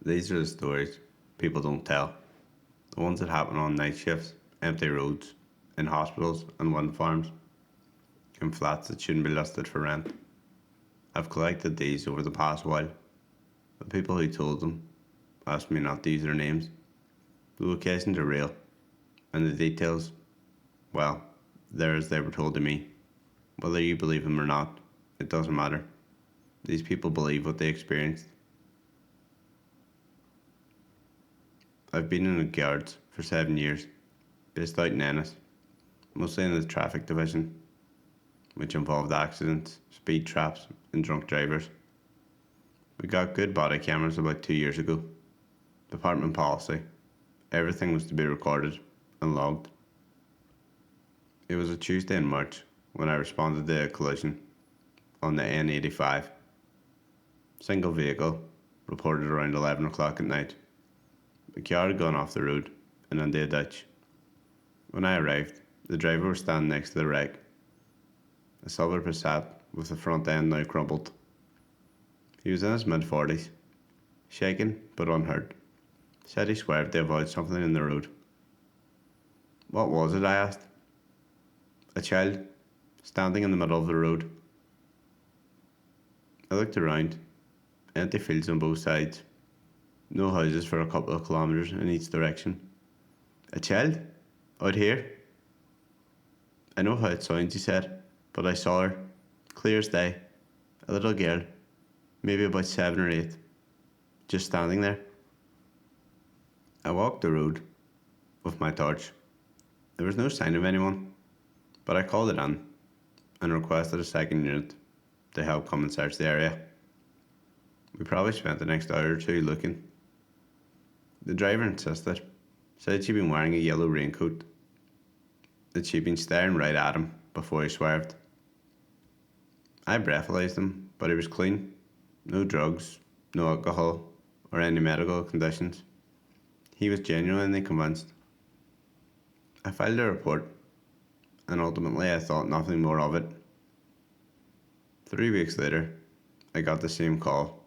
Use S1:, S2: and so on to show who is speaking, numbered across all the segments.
S1: These are the stories people don't tell. The ones that happen on night shifts, empty roads, in hospitals and wind farms, in flats that shouldn't be listed for rent. I've collected these over the past while. The people who told them asked me not to use their names. The locations are real, and the details, well, they're as they were told to me. Whether you believe them or not, it doesn't matter. These people believe what they experienced. I've been in the Guards for 7 years, based out in Ennis, mostly in the traffic division, which involved accidents, speed traps, and drunk drivers. We got good body cameras about 2 years ago. Department policy. Everything was to be recorded and logged. It was a Tuesday in March when I responded to a collision on the N85. Single vehicle, reported around 11 o'clock at night. The car had gone off the road and into a ditch. When I arrived, the driver was standing next to the wreck. A silver Passat with the front end now crumpled. He was in his mid-40s, shaken but unhurt. Said he swerved to avoid something in the road. What was it, I asked. A child, standing in the middle of the road. I looked around. Empty fields on both sides. No houses for a couple of kilometres in each direction. A child? Out here? I know how it sounds, he said, but I saw her, clear as day. A little girl, maybe about 7 or 8, just standing there. I walked the road with my torch. There was no sign of anyone, but I called it in and requested a second unit to help come and search the area. We probably spent the next hour or two looking. The driver insisted, said she'd been wearing a yellow raincoat, that she'd been staring right at him before he swerved. I breathalyzed him, but he was clean. No drugs, no alcohol, or any medical conditions. He was genuinely convinced. I filed a report, and ultimately I thought nothing more of it. 3 weeks later, I got the same call,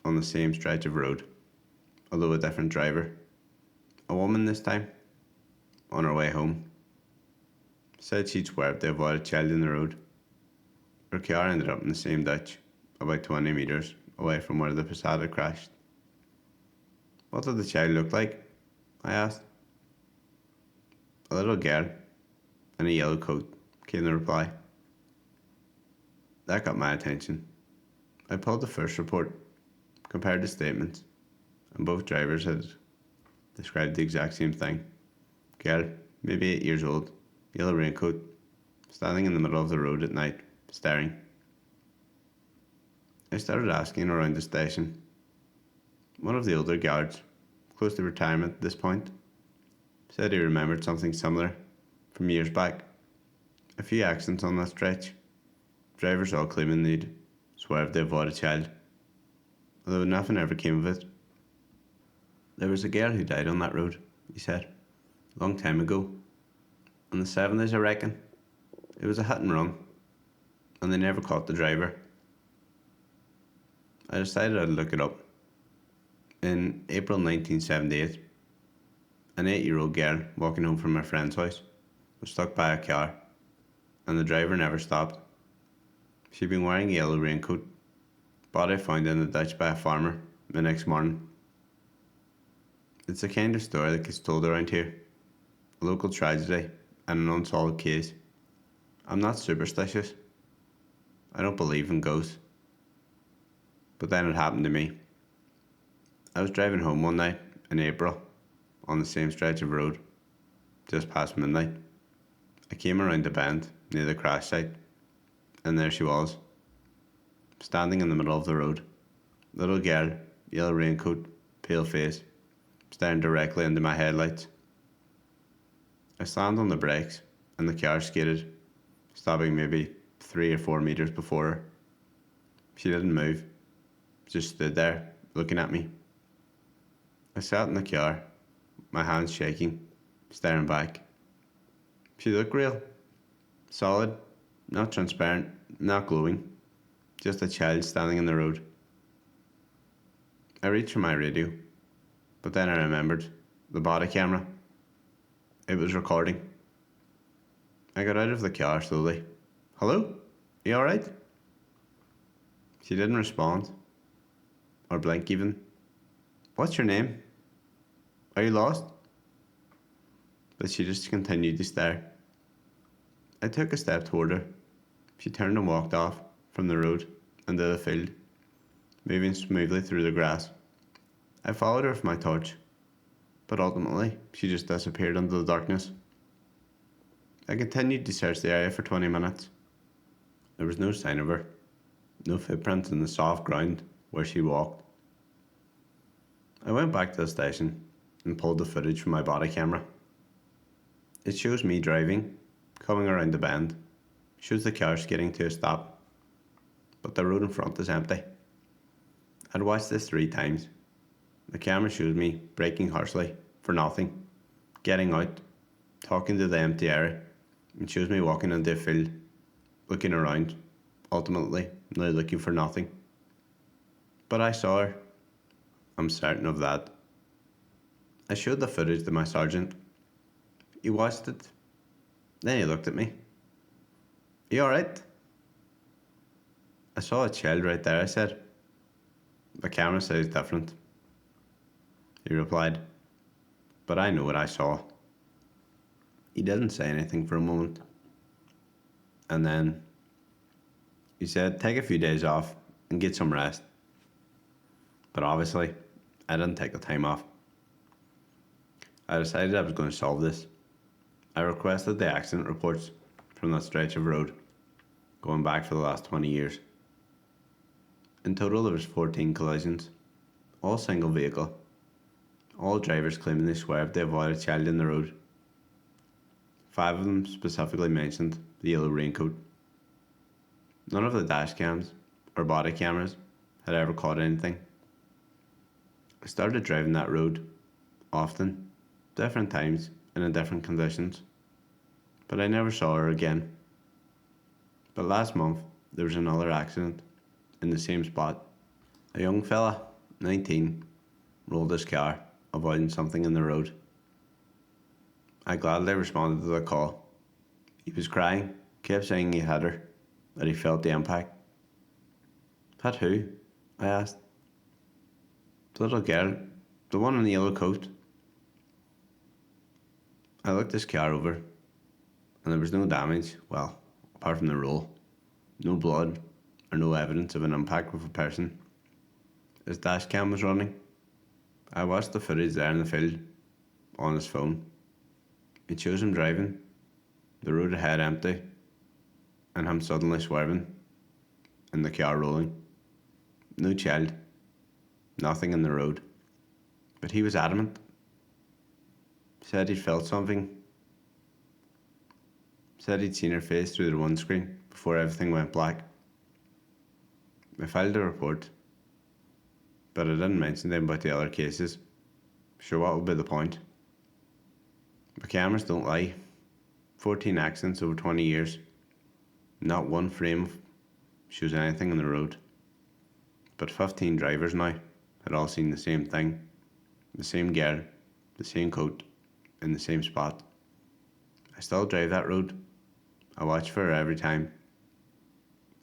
S1: on the same stretch of road, although a different driver. A woman this time, on her way home. Said she'd swerved to avoid a child in the road. Her car ended up in the same ditch, about 20 metres away from where the Passat had crashed. What did the child look like? I asked. A little girl, in a yellow coat, came the reply. That got my attention. I pulled the first report, compared the statements, and both drivers had described the exact same thing. Girl, maybe 8 years old, yellow raincoat, standing in the middle of the road at night, staring. I started asking around the station. One of the older guards, close to retirement at this point, said he remembered something similar from years back. A few accidents on that stretch. Drivers all claiming they'd swerved to avoid a child, although nothing ever came of it. There was a girl who died on that road, he said, a long time ago. In the 70s, I reckon. It was a hit and run, and they never caught the driver. I decided I'd look it up. In April 1978, an 8-year-old girl walking home from her friend's house was struck by a car, and the driver never stopped. She'd been wearing a yellow raincoat, body found in the ditch by a farmer the next morning. It's the kind of story that gets told around here, a local tragedy and an unsolved case. I'm not superstitious. I don't believe in ghosts. But then it happened to me. I was driving home one night in April on the same stretch of road, just past midnight. I came around the bend near the crash site, and there she was, standing in the middle of the road. Little girl, yellow raincoat, pale face, staring directly into my headlights. I slammed on the brakes, and the car skidded, stopping maybe 3 or 4 metres before her. She didn't move, just stood there, looking at me. I sat in the car, my hands shaking, staring back. She looked real, solid, not transparent, not glowing, just a child standing in the road. I reached for my radio, But then I remembered the body camera. It was recording. I got out of the car slowly. Hello? You alright? She didn't respond, or blink even. What's your name? Are you lost? But she just continued to stare. I took a step toward her. She turned and walked off from the road into the field, moving smoothly through the grass. I followed her with my torch, but ultimately she just disappeared into the darkness. I continued to search the area for 20 minutes. There was no sign of her, no footprints in the soft ground where she walked. I went back to the station and pulled the footage from my body camera. It shows me driving, coming around the bend, shows the car skidding to a stop, but the road in front is empty. I'd watched this 3 times. The camera shows me braking harshly for nothing, getting out, talking to the empty area, and shows me walking into a field, looking around, ultimately now looking for nothing. But I saw her. I'm certain of that. I showed the footage to my sergeant. He watched it. Then he looked at me. You alright? I saw a child right there, I said. The camera says different. He replied, but I know what I saw. He didn't say anything for a moment. And then he said, take a few days off and get some rest. But obviously, I didn't take the time off. I decided I was going to solve this. I requested the accident reports from that stretch of road, going back for the last 20 years. In total, there was 14 collisions, all single vehicle, all drivers claiming they swerved to avoid a child in the road. 5 of them specifically mentioned the yellow raincoat. None of the dash cams or body cameras had ever caught anything. I started driving that road often, different times and in different conditions, but I never saw her again. But last month there was another accident in the same spot. A young fella, 19, rolled his car, avoiding something in the road. I gladly responded to the call. He was crying, kept saying he had her, that he felt the impact. Had who? I asked. The little girl, the one in the yellow coat. I looked his car over, and there was no damage, well, apart from the roll. No blood, or no evidence of an impact with a person. His dash cam was running. I watched the footage there in the field, on his phone. It shows him driving, the road ahead empty, and him suddenly swerving, and the car rolling. No child, nothing in the road. But he was adamant. Said he'd felt something. Said he'd seen her face through the windscreen before everything went black. I filed a report, but I didn't mention them about the other cases. Sure, what would be the point? The cameras don't lie. 14 accidents over 20 years. Not one frame shows anything on the road. But 15 drivers now had all seen the same thing. The same girl, the same coat, in the same spot. I still drive that road. I watch for her every time.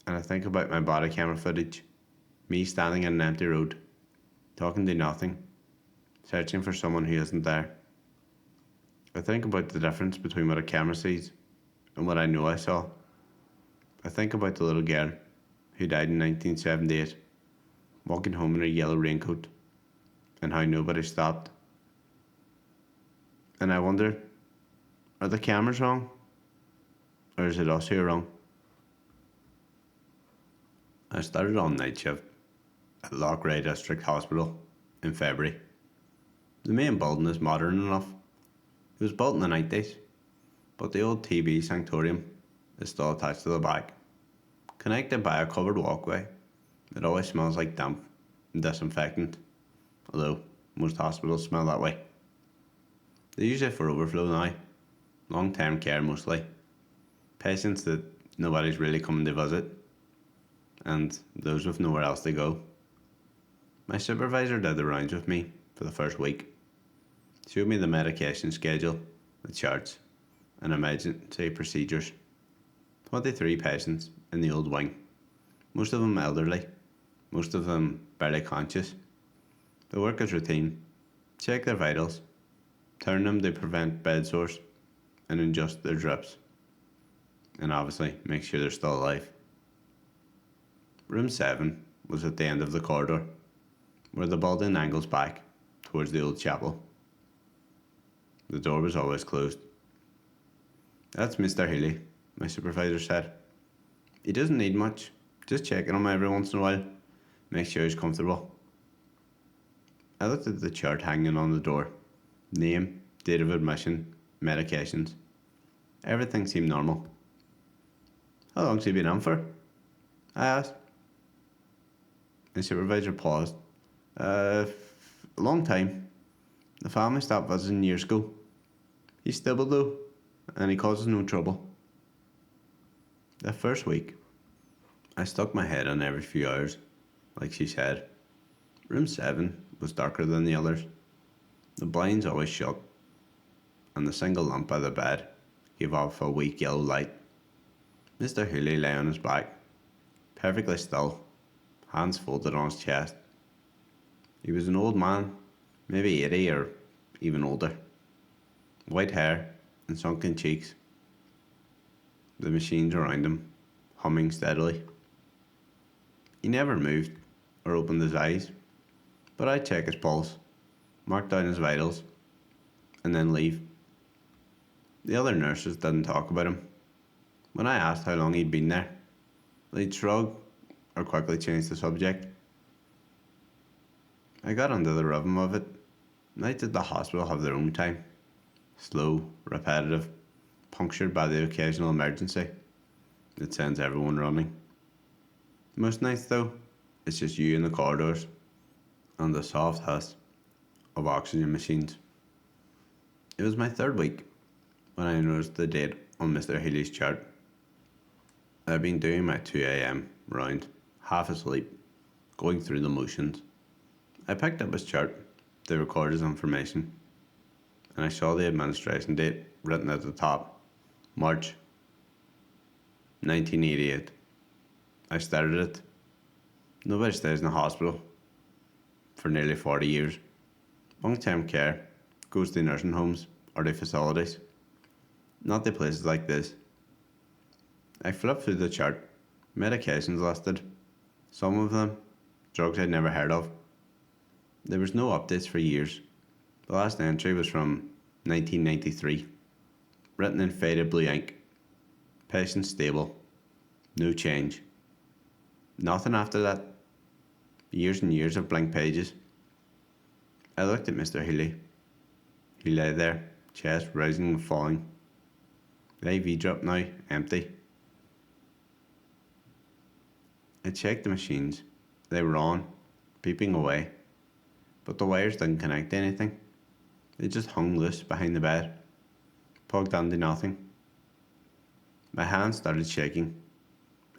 S1: And I think about my body camera footage. Me standing in an empty road, talking to nothing, searching for someone who isn't there. I think about the difference between what a camera sees and what I know I saw. I think about the little girl who died in 1978, walking home in her yellow raincoat, and how nobody stopped. And I wonder, are the cameras wrong? Or is it us who are wrong? I started on night shift at Loughrea District Hospital in February. The main building is modern enough. It was built in the 90s, but the old TB sanctorium is still attached to the back. Connected by a covered walkway, it always smells like damp and disinfectant, although most hospitals smell that way. They use it for overflow now, long-term care mostly, patients that nobody's really coming to visit, and those with nowhere else to go. My supervisor did the rounds with me for the first week. Showed me the medication schedule, the charts, and emergency procedures. 23 patients in the old wing, most of them elderly, most of them barely conscious. The work is routine. Check their vitals, turn them to prevent bed sores, and adjust their drips. And obviously, make sure they're still alive. Room 7 was at the end of the corridor, where the building angles back towards the old chapel. The door was always closed. "That's Mr. Healy," my supervisor said. "He doesn't need much, just checking him every once in a while, make sure he's comfortable." I looked at the chart hanging on the door. Name, date of admission, medications. Everything seemed normal. "How long's he been on for?" I asked. My supervisor paused. A long time. The family stopped visiting years ago. He's stable though, and he causes no trouble." The first week, I stuck my head in every few hours, like she said. Room 7 was darker than the others. The blinds always shut, and the single lamp by the bed gave off a weak yellow light. Mr. Healy lay on his back, perfectly still, hands folded on his chest. He was an old man, maybe 80 or even older. White hair and sunken cheeks. The machines around him, humming steadily. He never moved or opened his eyes, but I'd check his pulse, mark down his vitals, and then leave. The other nurses didn't talk about him. When I asked how long he'd been there, they'd shrug or quickly change the subject. I got into the rhythm of it. Nights at the hospital have their own time. Slow, repetitive, punctured by the occasional emergency that sends everyone running. Most nights though, it's just you in the corridors and the soft hiss of oxygen machines. It was my third week when I noticed the date on Mr. Healy's chart. I'd been doing my 2 a.m. round, half asleep, going through the motions. I picked up his chart to record his information, and I saw the administration date written at the top, March 1988. I started it. Nobody stays in the hospital for nearly 40 years. Long-term care goes to nursing homes or to facilities, not to places like this. I flipped through the chart, medications listed, some of them drugs I'd never heard of. There was no updates for years. The last entry was from 1993, written in faded blue ink. Patient stable, no change. Nothing after that. Years and years of blank pages. I looked at Mr. Healy. He lay there, chest rising and falling. The IV drop now empty. I checked the machines. They were on, beeping away, but the wires didn't connect to anything. They just hung loose behind the bed, plugged into nothing. My hands started shaking.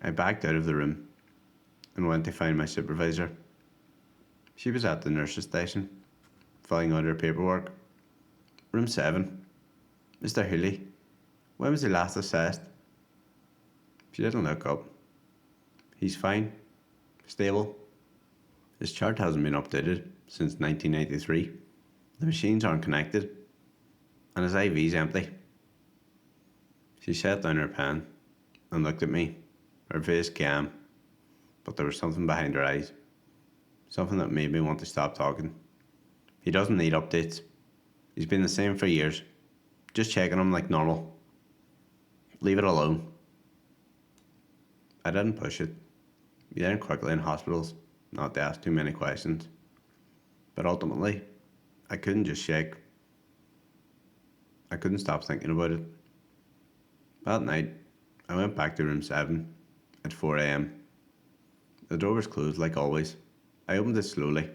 S1: I backed out of the room and went to find my supervisor. She was at the nurse's station, filling out her paperwork. "Room 7. Mr. Healy. When was he last assessed?" She didn't look up. "He's fine. Stable. His chart hasn't been updated since 1993. The machines aren't connected. And his IV's empty." She set down her pen and looked at me, her face calm, but there was something behind her eyes. Something that made me want to stop talking. "He doesn't need updates. He's been the same for years. Just checking him like normal. Leave it alone." I didn't push it. You learn quickly in hospitals not to ask too many questions. But ultimately, I couldn't just shake. I couldn't stop thinking about it. That night, I went back to room 7 at 4 a.m. The door was closed like always. I opened it slowly.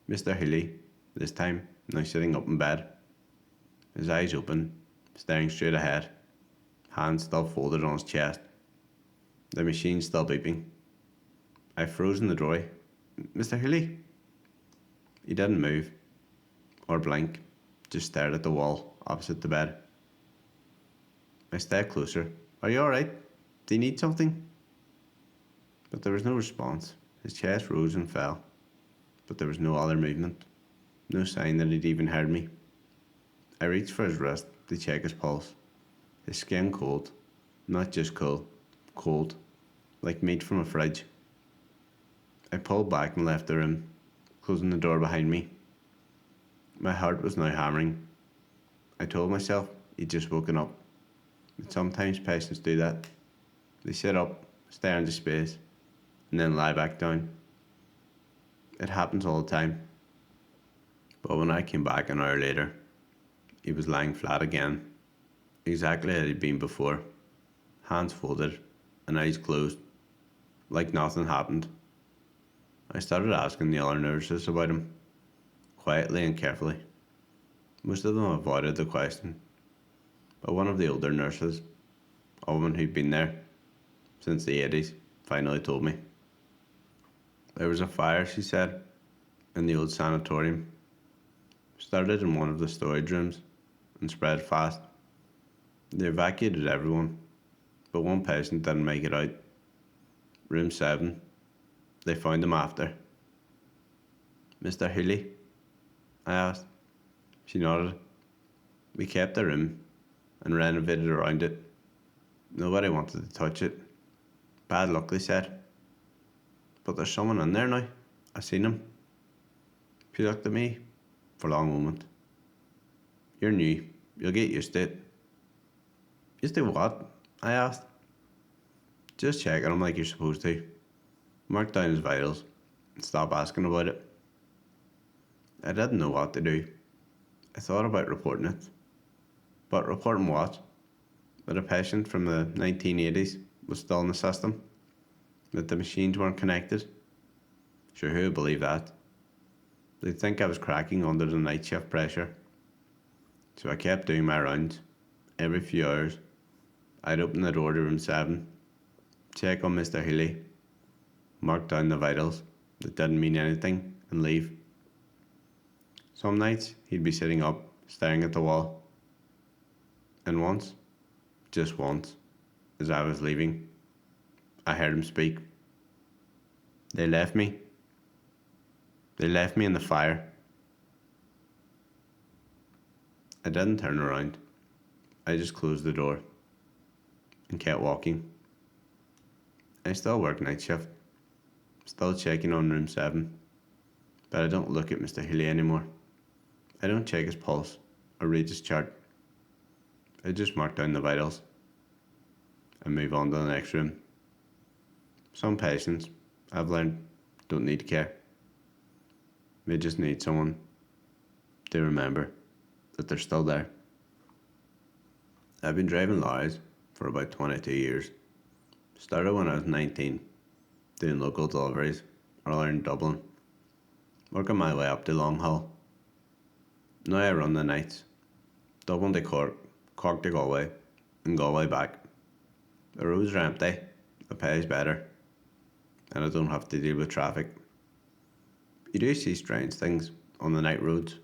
S1: Mr. Healy, this time, now sitting up in bed. His eyes open, staring straight ahead, hands still folded on his chest. The machine still beeping. I froze in the doorway. "Mr. Healy?" He didn't move. or blink, just stared at the wall opposite the bed. I stepped closer. Are you alright? Do you need something? But there was no response. His chest rose and fell, but there was no other movement, no sign that he'd even heard me. I reached for his wrist to check his pulse. His skin cold, not just cool, cold, like meat from a fridge. I pulled back and left the room, closing the door behind me. My heart was now hammering. I told myself he'd just woken up. But sometimes patients do that. They sit up, stare into space, and then lie back down. It happens all the time. But when I came back an hour later, he was lying flat again, exactly as he'd been before, hands folded and eyes closed, like nothing happened. I started asking the other nurses about him, quietly and carefully. Most of them avoided the question, but one of the older nurses, a woman who'd been there since the 80s, finally told me. There was a fire, she said, in the old sanatorium. Started in one of the storage rooms and spread fast. They evacuated everyone, but one patient didn't make it out. Room 7. They found him after. Mr. Healy? I asked. She nodded. We kept the room and renovated around it. Nobody wanted to touch it. Bad luck, they said. But there's someone in there now. I seen him. She looked at me for a long moment. You're new. You'll get used to it. Used to what? I asked. Just checking him like you're supposed to. Mark down his vitals and stop asking about it. I didn't know what to do. I thought about reporting it. But reporting what? That a patient from the 1980s was still in the system? That the machines weren't connected? Sure, who would believe that? They'd think I was cracking under the night shift pressure. So I kept doing my rounds. Every few hours, I'd open the door to room 7, check on Mr. Healy, mark down the vitals that didn't mean anything, and leave. Some nights, he'd be sitting up, staring at the wall. And once, just once, as I was leaving, I heard him speak. They left me. They left me in the fire. I didn't turn around. I just closed the door and kept walking. I still work night shift, still checking on room 7, but I don't look at Mr. Healy anymore. I don't check his pulse or read his chart. I just mark down the vitals and move on to the next room. Some patients, I've learned, don't need care. They just need someone to remember that they're still there. I've been driving lorries for about 22 years. Started when I was 19, doing local deliveries around Dublin, working my way up to long haul. Now I run the nights, Dublin to Cork, Cork to Galway, and Galway back. The roads are empty, the pay is better, and I don't have to deal with traffic. You do see strange things on the night roads.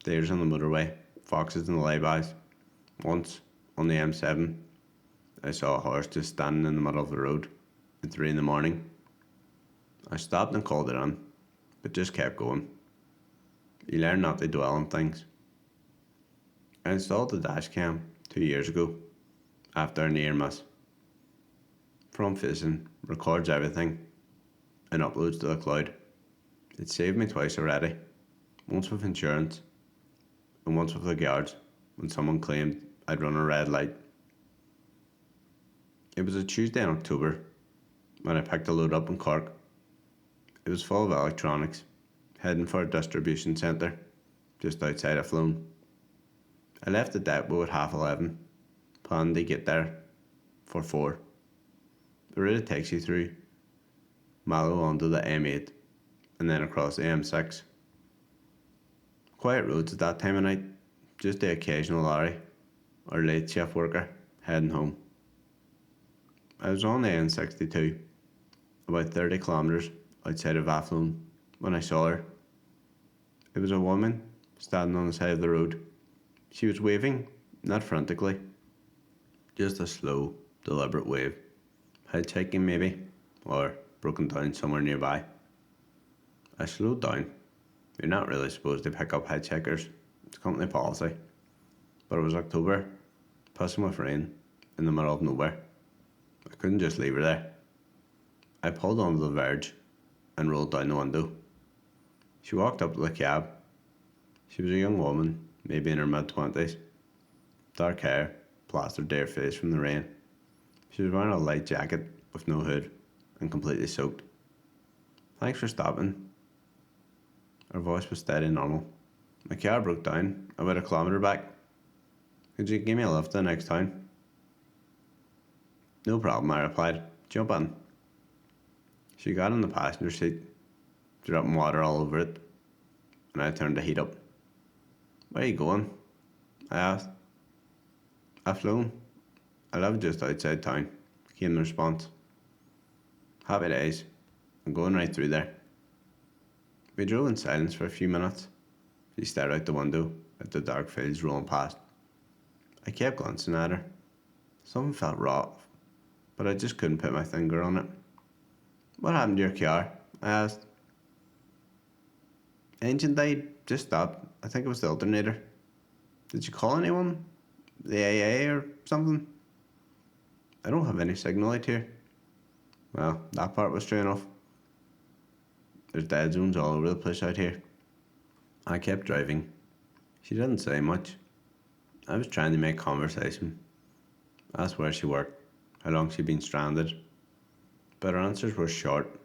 S1: Deers on the motorway, foxes in the laybys. Once, on the M7, I saw a horse just standing in the middle of the road at 3 in the morning. I stopped and called it in, but just kept going. You learn not to dwell on things. I installed the dash cam 2 years ago, after a near miss. Front facing, records everything, and uploads to the cloud. It saved me twice already, once with insurance, and once with the guards when someone claimed I'd run a red light. It was a Tuesday in October when I picked a load up in Cork. It was full of electronics, heading for a distribution centre just outside of Flown. I left the depot at 11:30, planning to get there for 4. The route takes you through Mallow onto the M8 and then across the M6. Quiet roads at that time of night, just the occasional lorry or late shift worker heading home. I was on the N62, about 30 kilometres outside of Athlone, when I saw her. It was a woman standing on the side of the road. She was waving, not frantically, just a slow, deliberate wave. Hitchhiking maybe, or broken down somewhere nearby. I slowed down. You're not really supposed to pick up hitchhikers. It's company policy. But it was October, pissing with rain, in the middle of nowhere. I couldn't just leave her there. I pulled onto the verge and rolled down the window. She walked up to the cab. She was a young woman, maybe in her mid-20s. Dark hair, plastered to her face from the rain. She was wearing a light jacket with no hood and completely soaked. Thanks for stopping. Her voice was steady and normal. My car broke down about a kilometre back. Could you give me a lift to the next town? No problem, I replied. Jump in. She got in the passenger seat, dropping water all over it, and I turned the heat up. Where are you going? I asked. I've flown. I live just outside town, came the response. Happy days. I'm going right through there. We drove in silence for a few minutes. She stared out the window at the dark fields rolling past. I kept glancing at her. Something felt off, but I just couldn't put my finger on it. What happened to your car? I asked. Engine died, just stopped. I think it was the alternator. Did you call anyone? The AA or something? I don't have any signal out here. Well, that part was true enough. There's dead zones all over the place out here. I kept driving. She didn't say much. I was trying to make conversation. Asked where she worked, how long she'd been stranded. But her answers were short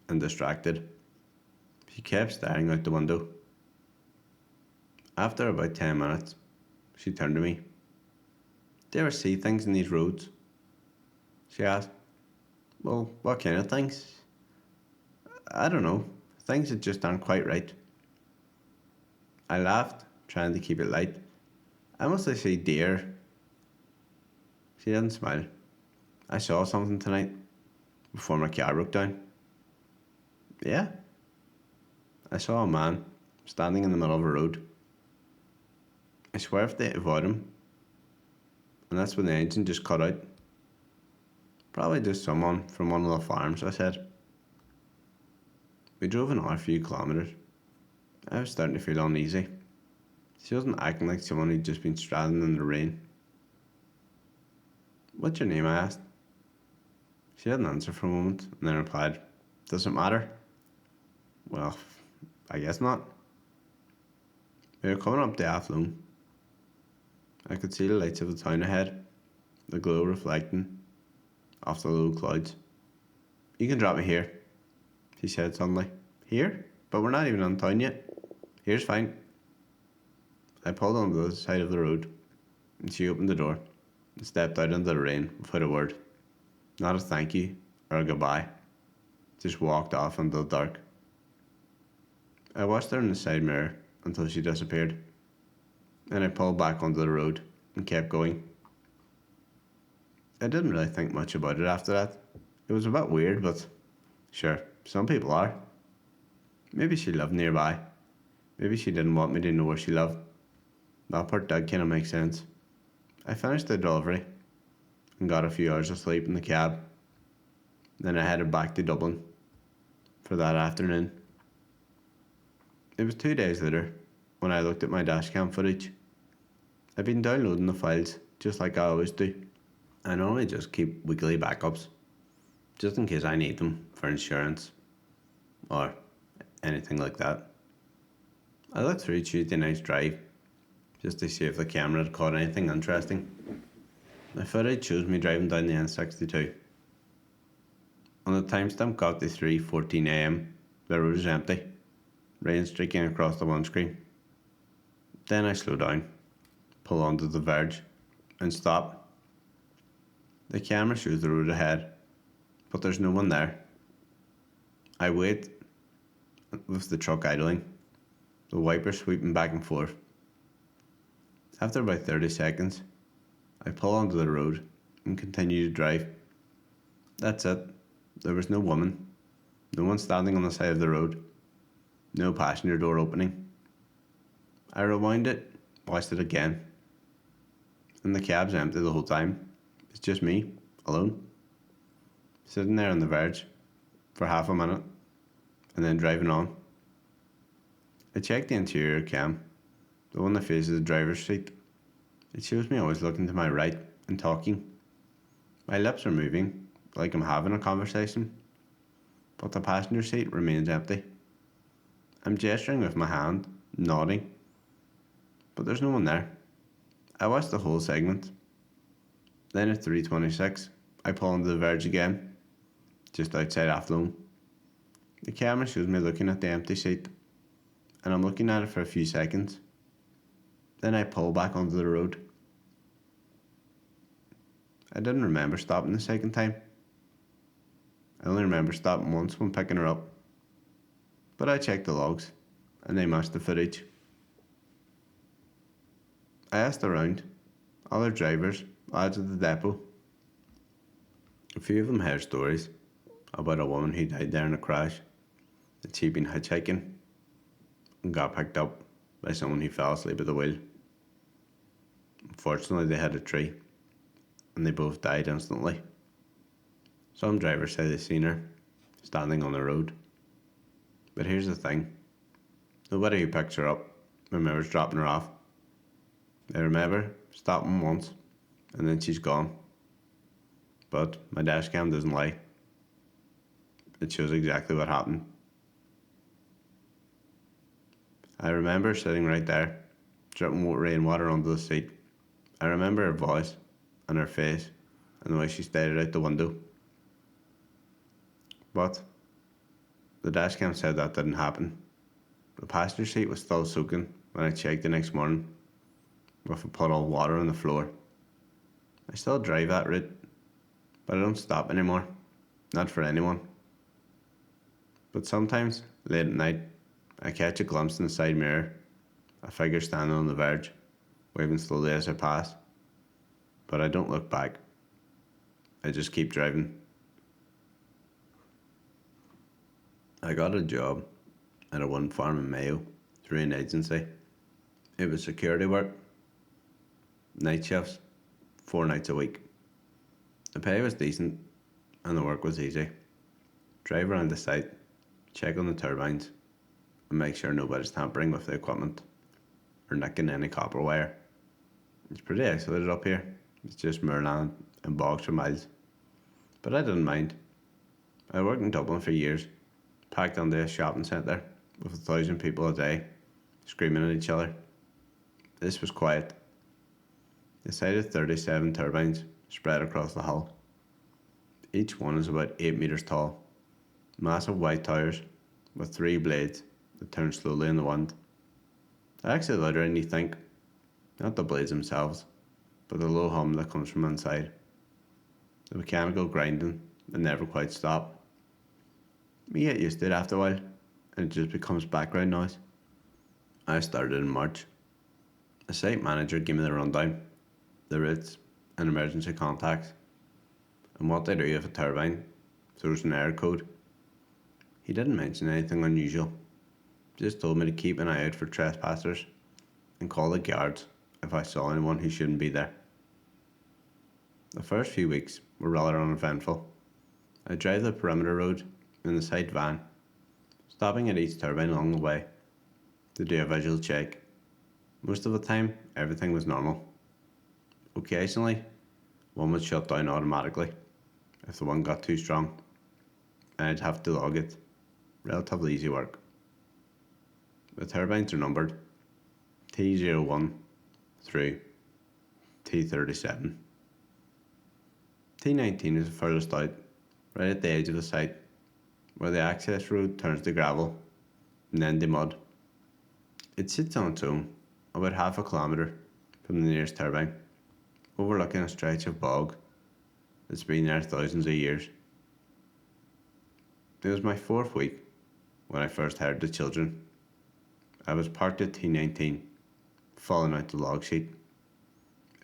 S1: and distracted. She kept staring out the window. After about 10 minutes, she turned to me. Do you ever see things in these roads? She asked. Well, what kind of things? I don't know. Things that just aren't quite right. I laughed, trying to keep it light. I mostly see deer. She didn't smile. I saw something tonight, before my car broke down. Yeah? I saw a man standing in the middle of a road. I swerved to avoid him, and that's when the engine just cut out. Probably just someone from one of the farms, I said. We drove another few kilometres. I was starting to feel uneasy. She wasn't acting like someone who'd just been stranded in the rain. What's your name? I asked. She didn't answer for a moment and then replied, Does it matter? Well, I guess not. We were coming up to Athlone. I could see the lights of the town ahead, the glow reflecting off the low clouds. You can drop me here, she said suddenly. Here? But we're not even on town yet. Here's fine. I pulled onto the side of the road, and she opened the door and stepped out into the rain without a word. Not a thank you or a goodbye. Just walked off into the dark. I watched her in the side mirror until she disappeared. Then I pulled back onto the road and kept going. I didn't really think much about it after that. It was a bit weird, but sure, some people are. Maybe she lived nearby. Maybe she didn't want me to know where she lived. That part did kind of make sense. I finished the delivery and got a few hours of sleep in the cab. Then I headed back to Dublin for that afternoon. It was 2 days later when I looked at my dashcam footage. I've been downloading the files just like I always do. I normally just keep weekly backups, just in case I need them for insurance or anything like that. I looked through Tuesday night's drive just to see if the camera had caught anything interesting. My footage shows me driving down the N62. On the timestamp got to 3:14 AM, the road is empty, rain streaking across the windscreen. Then I slow down, pull onto the verge, and stop. The camera shows the road ahead, but there's no one there. I wait, with the truck idling, the wipers sweeping back and forth. After about 30 seconds, I pull onto the road and continue to drive. That's it. There was no woman, no one standing on the side of the road, no passenger door opening. I rewound it, watched it again, and the cab's empty the whole time. It's just me, alone, sitting there on the verge for half a minute, and then driving on. I checked the interior cam, the one that faces the driver's seat. It shows me always looking to my right and talking. My lips are moving, like I'm having a conversation, but the passenger seat remains empty. I'm gesturing with my hand, nodding, but there's no one there. I watched the whole segment. Then at 3:26, I pull onto the verge again, just outside Athlone. The camera shows me looking at the empty seat, and I'm looking at it for a few seconds. Then I pull back onto the road. I didn't remember stopping the second time. I only remember stopping once when picking her up. But I checked the logs, and they matched the footage. I asked around, other drivers, lads at the depot. A few of them heard stories about a woman who died there in a crash, that she'd been hitchhiking and got picked up by someone who fell asleep at the wheel. Unfortunately, they hit a tree, and they both died instantly. Some drivers say they seen her standing on the road. But here's the thing. Nobody who picks her up remembers dropping her off. They remember stopping once, and then she's gone. But my dashcam doesn't lie. It shows exactly what happened. I remember sitting right there, dripping rainwater onto the seat. I remember her voice, and her face, and the way she stared out the window. But the dashcam said that didn't happen. The passenger seat was still soaking when I checked the next morning, with a puddle of water on the floor. I still drive that route, but I don't stop anymore. Not for anyone. But sometimes, late at night, I catch a glimpse in the side mirror, a figure standing on the verge, waving slowly as I pass. But I don't look back. I just keep driving. I got a job at a wind farm in Mayo through an agency. It was security work, night shifts, 4 nights a week. The pay was decent and the work was easy. Drive around the site, check on the turbines, and make sure nobody's tampering with the equipment or nicking any copper wire. It's pretty isolated up here. It's just moorland and bogs for miles. But I didn't mind. I worked in Dublin for years, packed into a shopping centre with 1,000 people a day, screaming at each other. This was quiet. The site of 37 turbines spread across the hull. Each one is about 8 metres tall. Massive white towers with 3 blades that turn slowly in the wind. They're actually louder than you think. Not the blades themselves, but the low hum that comes from inside. The mechanical grinding that never quite stops. You get used to it after a while, and it just becomes background noise. I started in March. The site manager gave me the rundown, the routes and emergency contacts, and what they do if a turbine throws an error code. He didn't mention anything unusual, just told me to keep an eye out for trespassers and call the guards if I saw anyone who shouldn't be there. The first few weeks were rather uneventful. I drive the perimeter road in the site van, stopping at each turbine along the way to do a visual check. Most of the time, everything was normal. Occasionally, one would shut down automatically if the wind got too strong, and I'd have to log it. Relatively easy work. The turbines are numbered T01 through T37. T19 is the furthest out, right at the edge of the site, where the access road turns to gravel and then to mud. It sits on its own, about half a kilometre from the nearest turbine, overlooking a stretch of bog that's been there thousands of years. It was my 4th week when I first heard the children. I was parked at T19, falling out the log sheet.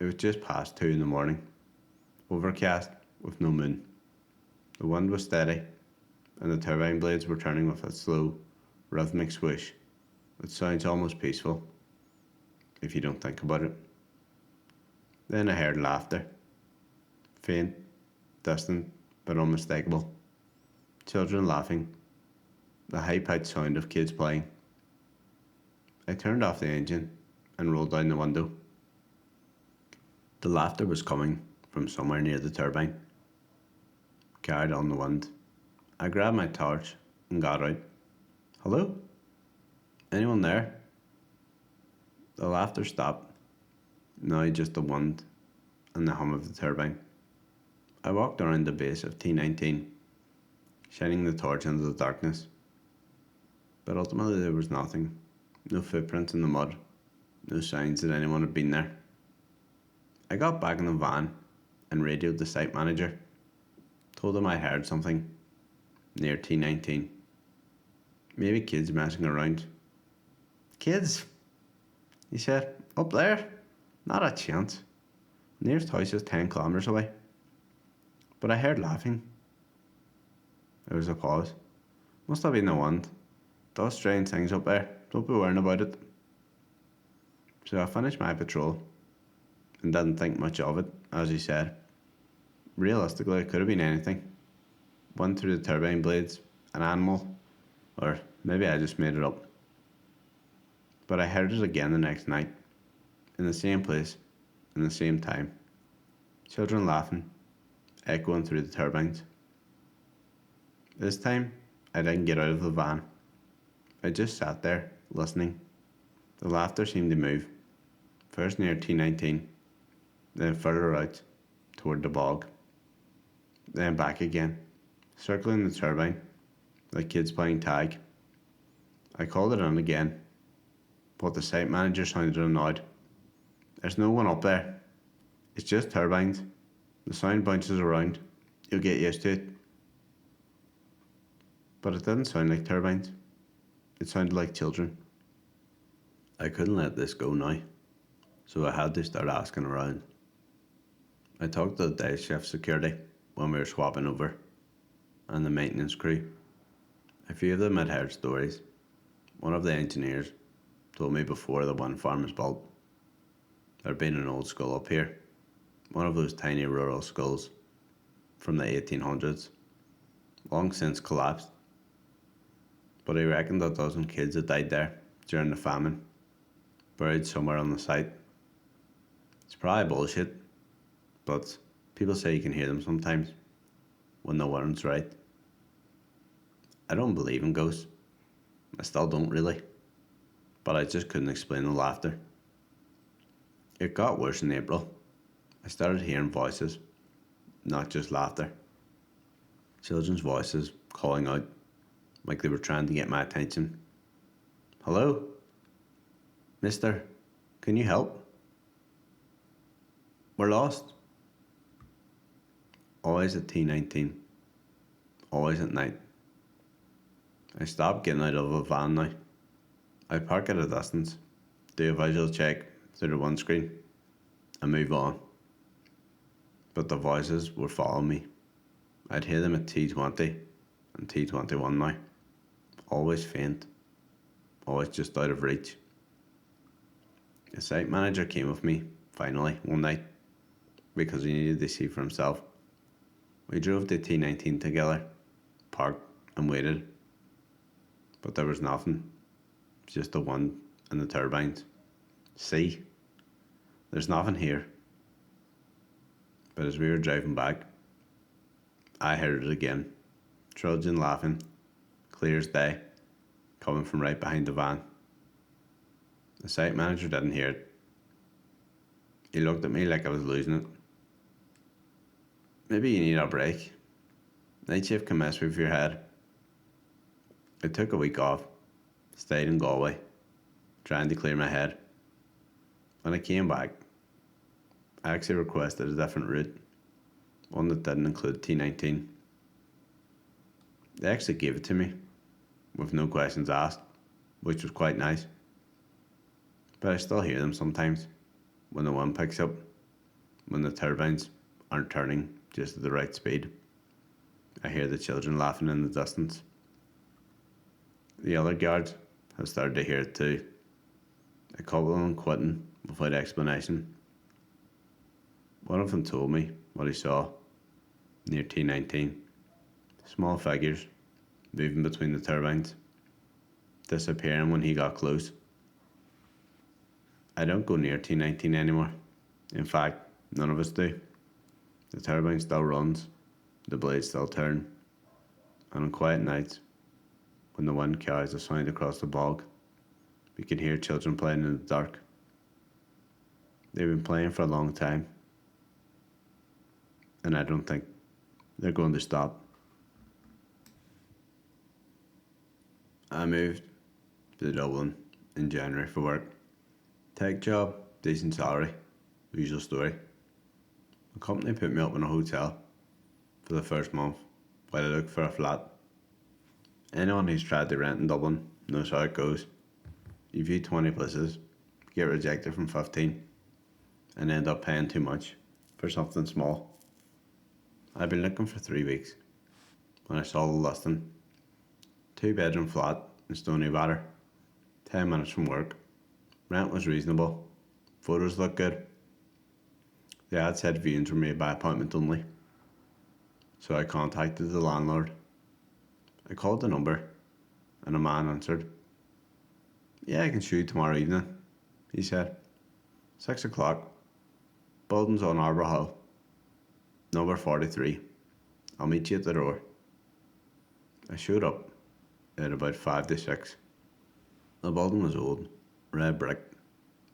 S1: It was just past 2 in the morning, overcast with no moon. The wind was steady, and the turbine blades were turning with a slow, rhythmic swoosh that sounds almost peaceful. if you don't think about it. Then I heard laughter. Faint, distant, but unmistakable. Children laughing. The high-pitched sound of kids playing. I turned off the engine and rolled down the window. The laughter was coming from somewhere near the turbine. Carried on the wind. I grabbed my torch and got out. Hello? Anyone there? The laughter stopped. Now just the wind and the hum of the turbine. I walked around the base of T19, shining the torch into the darkness. But ultimately there was nothing. No footprints in the mud. No signs that anyone had been there. I got back in the van and radioed the site manager. Told him I heard something near T19. Maybe kids messing around. Kids? He said. Up there? Not a chance. Nearest house is 10 kilometres away. But I heard laughing. There was a pause. Must have been the wind. Does strange things up there. Don't be worrying about it. So I finished my patrol and didn't think much of it, as he said. Realistically, it could have been anything. Wind through the turbine blades, an animal, or maybe I just made it up. But I heard it again the next night, in the same place, in the same time. Children laughing, echoing through the turbines. This time, I didn't get out of the van. I just sat there, listening. The laughter seemed to move, first near T19, then further out, toward the bog. Then back again, circling the turbine, like kids playing tag. I called it in again, but the site manager sounded annoyed. There's no one up there. It's just turbines. The sound bounces around. You'll get used to it. But it didn't sound like turbines. It sounded like children. I couldn't let this go now, so I had to start asking around. I talked to the day shift security when we were swapping over, and the maintenance crew. A few of them had heard stories. One of the engineers told me before the wind farm was built, there'd been an old school up here, one of those tiny rural schools from the 1800s, long since collapsed. But he reckoned a dozen kids had died there during the famine, buried somewhere on the site. It's probably bullshit, but people say you can hear them sometimes when the wind's right. I don't believe in ghosts. I still don't really, but I just couldn't explain the laughter. It got worse in April. I started hearing voices, not just laughter. Children's voices calling out like they were trying to get my attention. Hello? Mister, can you help? We're lost. Always at T19. Always at night. I stopped getting out of a van now. I park at a distance, do a visual check through the windscreen, and move on. But the voices were following me. I'd hear them at T20 and T21 now. Always faint. Always just out of reach. The site manager came with me, finally, one night, because he needed to see for himself. We drove to T19 together, parked and waited. But there was nothing, just the wind and the turbines. See, there's nothing here. But as we were driving back, I heard it again. Children laughing, clear as day, coming from right behind the van. The site manager didn't hear it. He looked at me like I was losing it. Maybe you need a break. Night shift can mess with your head. I took a week off, stayed in Galway, trying to clear my head. When I came back, I actually requested a different route, one that didn't include T19. They actually gave it to me, with no questions asked, which was quite nice. But I still hear them sometimes, when the wind picks up, when the turbines aren't turning just at the right speed. I hear the children laughing in the distance. The other guards have started to hear it too. A couple of them quitting without explanation. One of them told me what he saw near T19. Small figures moving between the turbines, disappearing when he got close. I don't go near T19 anymore. In fact, none of us do. The turbine still runs, the blades still turn, and on quiet nights, when the wind carries a sound across the bog, we can hear children playing in the dark. They've been playing for a long time, and I don't think they're going to stop. I moved to Dublin in January for work. Tech job, decent salary, usual story. The company put me up in a hotel for the first month while I looked for a flat. Anyone who's tried to rent in Dublin knows how it goes. You view 20 places, get rejected from 15, and end up paying too much for something small. I've been looking for 3 weeks when I saw the listing. 2-bedroom flat in Stony Batter, 10 minutes from work. Rent was reasonable, photos looked good. The ad said viewings were made by appointment only, so I contacted the landlord. I called the number and a man answered. "Yeah, I can show you tomorrow evening," he said. 6 o'clock, building's on Arbor Hill, number 43. I'll meet you at the door. I showed up at about 5 to 6. The building was old, red brick,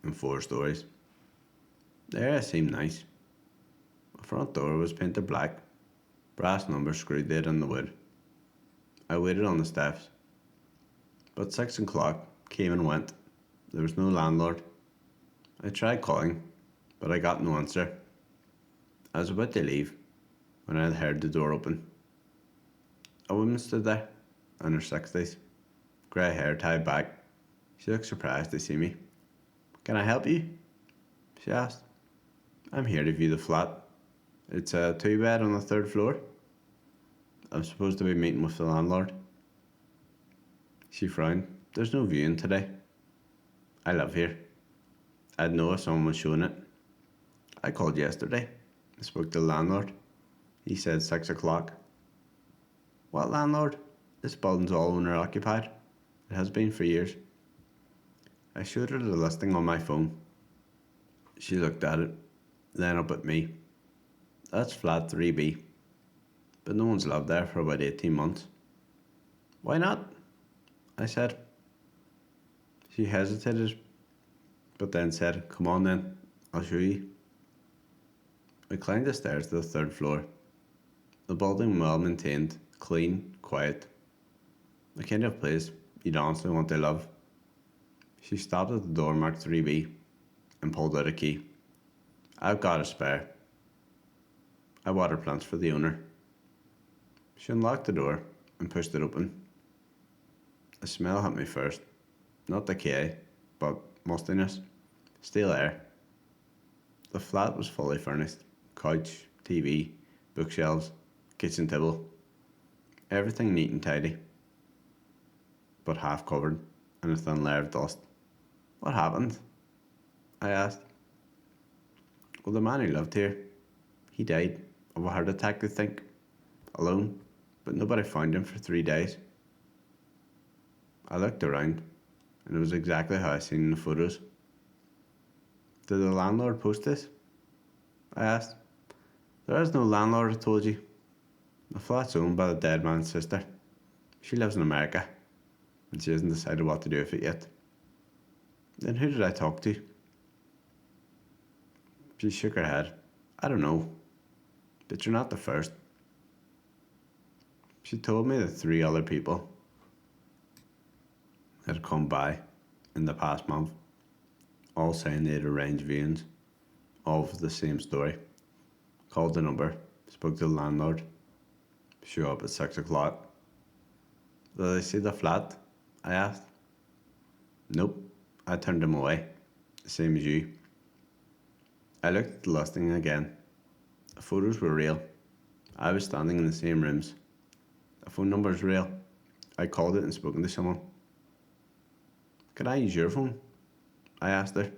S1: and 4 stories. The area seemed nice. The front door was painted black, brass numbers screwed dead in the wood. I waited on the steps, but 6 o'clock came and went. There was no landlord. I tried calling, but I got no answer. I was about to leave when I had heard the door open. A woman stood there, in her 60s, grey hair tied back. She looked surprised to see me. "Can I help you?" she asked. "I'm here to view the flat. It's a 2-bed on the 3rd floor. I'm supposed to be meeting with the landlord." She frowned. "There's no viewing today. I live here. I'd know if someone was showing it. I called yesterday. I spoke to the landlord. He said 6 o'clock. "What landlord? This building's all owner occupied. It has been for years." I showed her the listing on my phone. She looked at it, then up at me. "That's flat 3B. But no one's lived there for about 18 months. "Why not?" I said. She hesitated, but then said, "Come on then, I'll show you." We climbed the stairs to the 3rd floor. The building well maintained, clean, quiet. The kind of place you'd honestly want to live. She stopped at the door marked 3B and pulled out a key. "I've got a spare. I water plants for the owner." She unlocked the door and pushed it open. A smell hit me first. Not decay, but mustiness. Stale air. The flat was fully furnished. Couch, TV, bookshelves, kitchen table. Everything neat and tidy, but half covered in a thin layer of dust. "What happened?" I asked. "Well, the man who lived here, he died of a heart attack, they think. Alone, but nobody found him for 3 days." I looked around, and it was exactly how I seen in the photos. "Did the landlord post this?" I asked. "There is no landlord, I told you. The flat's owned by the dead man's sister. She lives in America, and she hasn't decided what to do with it yet." "Then who did I talk to?" She shook her head. "I don't know, but you're not the first." She told me that 3 other people had come by in the past month, all saying they had arranged viewings, all with the same story. Called the number, spoke to the landlord, show up at 6 o'clock. "Did they see the flat?" I asked. "Nope, I turned them away, the same as you." I looked at the listing again. The photos were real. I was standing in the same rooms. The phone number is real. I called it and spoken to someone. "Could I use your phone?" I asked her.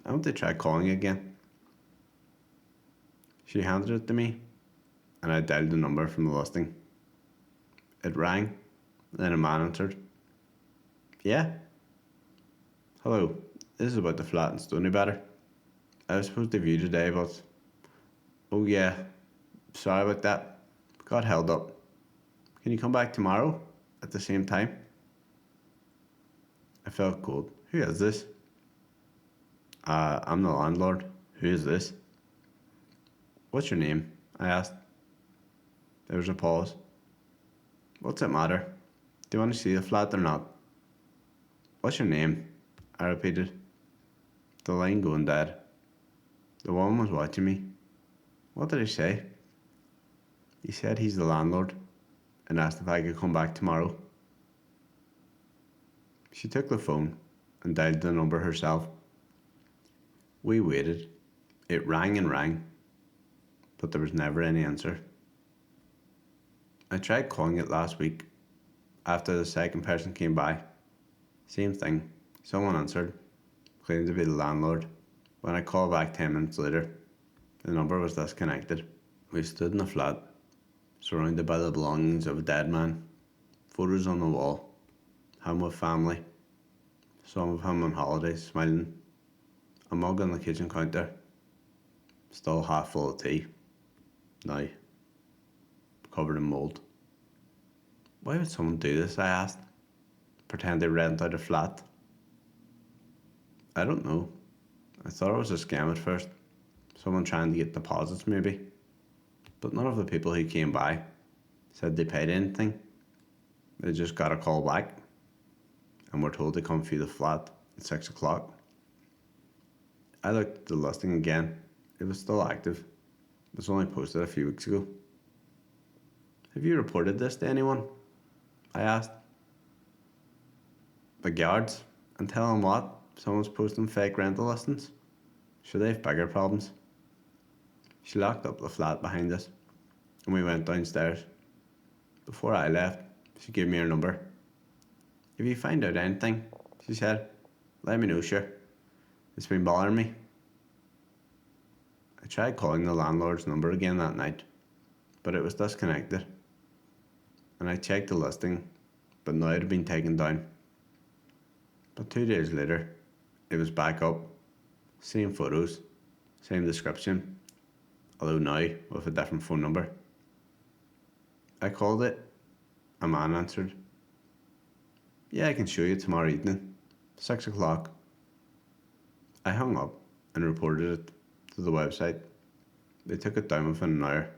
S1: I want to try calling again. She handed it to me, and I dialed the number from the listing. It rang, then a man answered. Yeah? Hello, this is about the flat in Stoneybatter. I was supposed to view today, but... Oh yeah, sorry about that. Got held up. Can you come back tomorrow at the same time? I felt cold. Who is this? I'm the landlord. Who is this? What's your name? I asked. There was a pause. What's it matter? Do you want to see the flat or not? What's your name? I repeated. The line going dead. The woman was watching me. What did he say? He said he's the landlord and asked if I could come back tomorrow. She took the phone and dialed the number herself. We waited. It rang and rang, but there was never any answer. I tried calling it last week after the second person came by. Same thing. Someone answered, claimed to be the landlord. When I called back 10 minutes later, the number was disconnected. We stood in a flat, surrounded by the belongings of a dead man, photos on the wall, him with family, some of him on holiday, smiling, a mug on the kitchen counter, still half full of tea, now covered in mould. Why would someone do this, I asked, pretend they rent out a flat? I don't know. I thought it was a scam at first, someone trying to get deposits maybe, but none of the people who came by said they paid anything. They just got a call back and were told to come view the flat at 6 o'clock. I looked at the listing again. It was still active. It was only posted a few weeks ago. Have you reported this to anyone? I asked. The guards? And tell them what? Someone's posting fake rental listings? Sure, they've bigger problems. She locked up the flat behind us and we went downstairs. Before I left, she gave me her number. If you find out anything, she said, let me know, sure. It's been bothering me. I tried calling the landlord's number again that night, but it was disconnected. And I checked the listing, but now it had been taken down. But 2 days later, it was back up. Same photos, same description, although now with a different phone number. I called it. A man answered. Yeah, I can show you tomorrow evening, 6 o'clock. I hung up and reported it to the website. They took it down within an hour,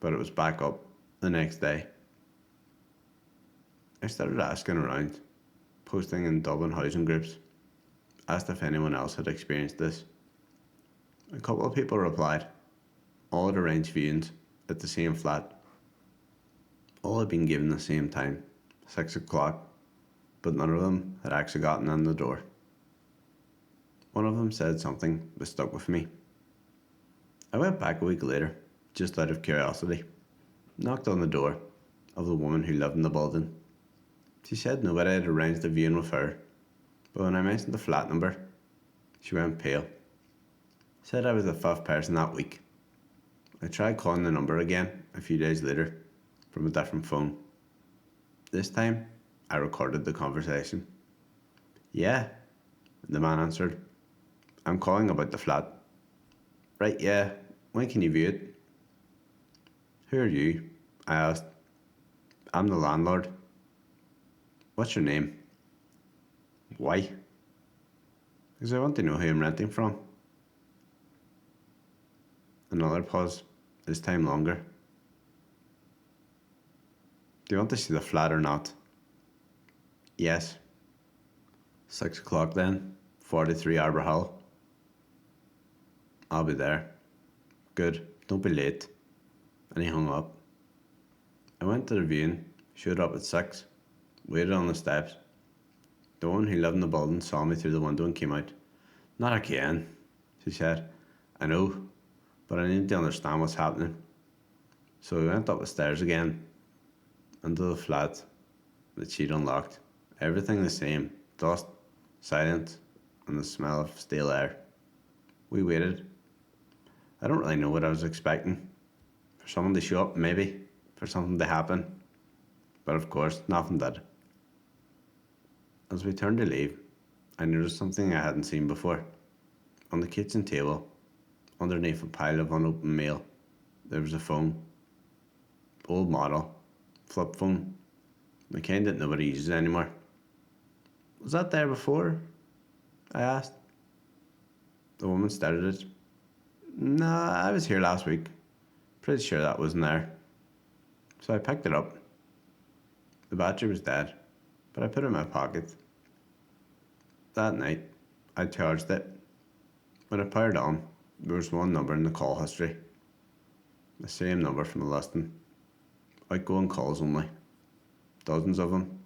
S1: but it was back up the next day. I started asking around, posting in Dublin housing groups, asked if anyone else had experienced this. A couple of people replied. All had arranged viewings at the same flat. All had been given the same time, 6 o'clock, but none of them had actually gotten in the door. One of them said something that stuck with me. I went back a week later, just out of curiosity, knocked on the door of the woman who lived in the building. She said nobody had arranged a viewing with her, but when I mentioned the flat number, she went pale. Said I was the 5th person that week. I tried calling the number again a few days later from a different phone. This time, I recorded the conversation. Yeah, the man answered. I'm calling about the flat. Right, yeah. When can you view it? Who are you? I asked. I'm the landlord. What's your name? Why? Because I want to know who I'm renting from. Another pause, this time longer. Do you want to see the flat or not? Yes. 6 o'clock then, 43 Arbour Hill. I'll be there. Good, don't be late. And he hung up. I went to the viewing, showed up at 6, waited on the steps. The woman who lived in the building saw me through the window and came out. Not again, she said. I know, but I need to understand what's happening. So we went up the stairs again, into the flat that she'd unlocked. Everything the same, dust, silence, and the smell of stale air. We waited. I don't really know what I was expecting. For someone to show up, maybe. For something to happen. But of course, nothing did. As we turned to leave, I noticed something I hadn't seen before. On the kitchen table, underneath a pile of unopened mail, there was a phone. Old model. Flip phone. The kind that nobody uses anymore. Was that there before? I asked. The woman stared at it. Nah, I was here last week. Pretty sure that wasn't there. So I picked it up. The battery was dead, but I put it in my pocket. That night, I charged it. When it powered on, there was one number in the call history. The same number from the listing. Outgoing calls only. Dozens of them.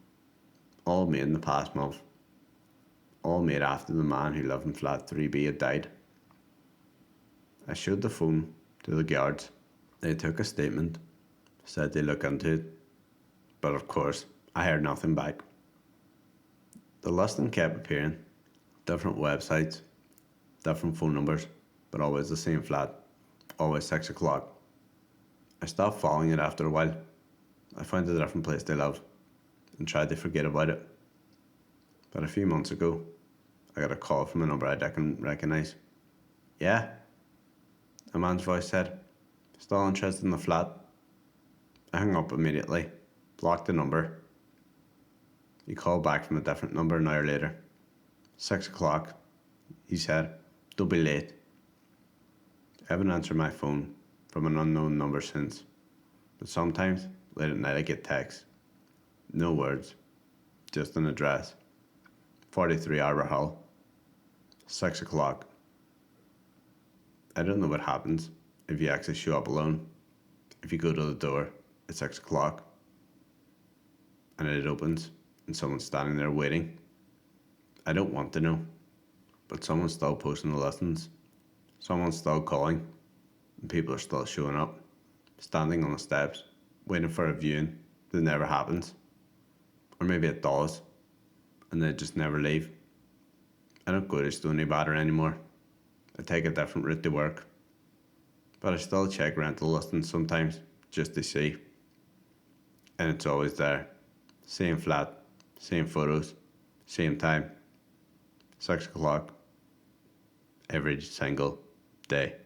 S1: All made in the past month. All made after the man who lived in flat 3B had died. I showed the phone to the guards. They took a statement, said they'd look into it, but of course, I heard nothing back. The listing kept appearing, different websites, different phone numbers, but always the same flat, always 6 o'clock. I stopped following it after a while. I found a different place to live and tried to forget about it. But a few months ago, I got a call from a number I didn't recognise. Yeah? A man's voice said. Still interested in the flat? I hung up immediately, blocked the number. He called back from a different number an hour later. 6 o'clock, he said. Don't be late. I haven't answered my phone from an unknown number since, but sometimes, late at night, I get texts. No words, just an address. 43 Arbor Hill. 6 o'clock. I don't know what happens if you actually show up alone. If you go to the door at 6 o'clock and it opens and someone's standing there waiting. I don't want to know, but someone's still posting the listings. Someone's still calling, and people are still showing up, standing on the steps, waiting for a viewing that never happens. Or maybe it does, and they just never leave. I don't go to Stony Batter anymore. I take a different route to work. But I still check rental listings sometimes, just to see. And it's always there. Same flat, same photos, same time. 6 o'clock. Every single day.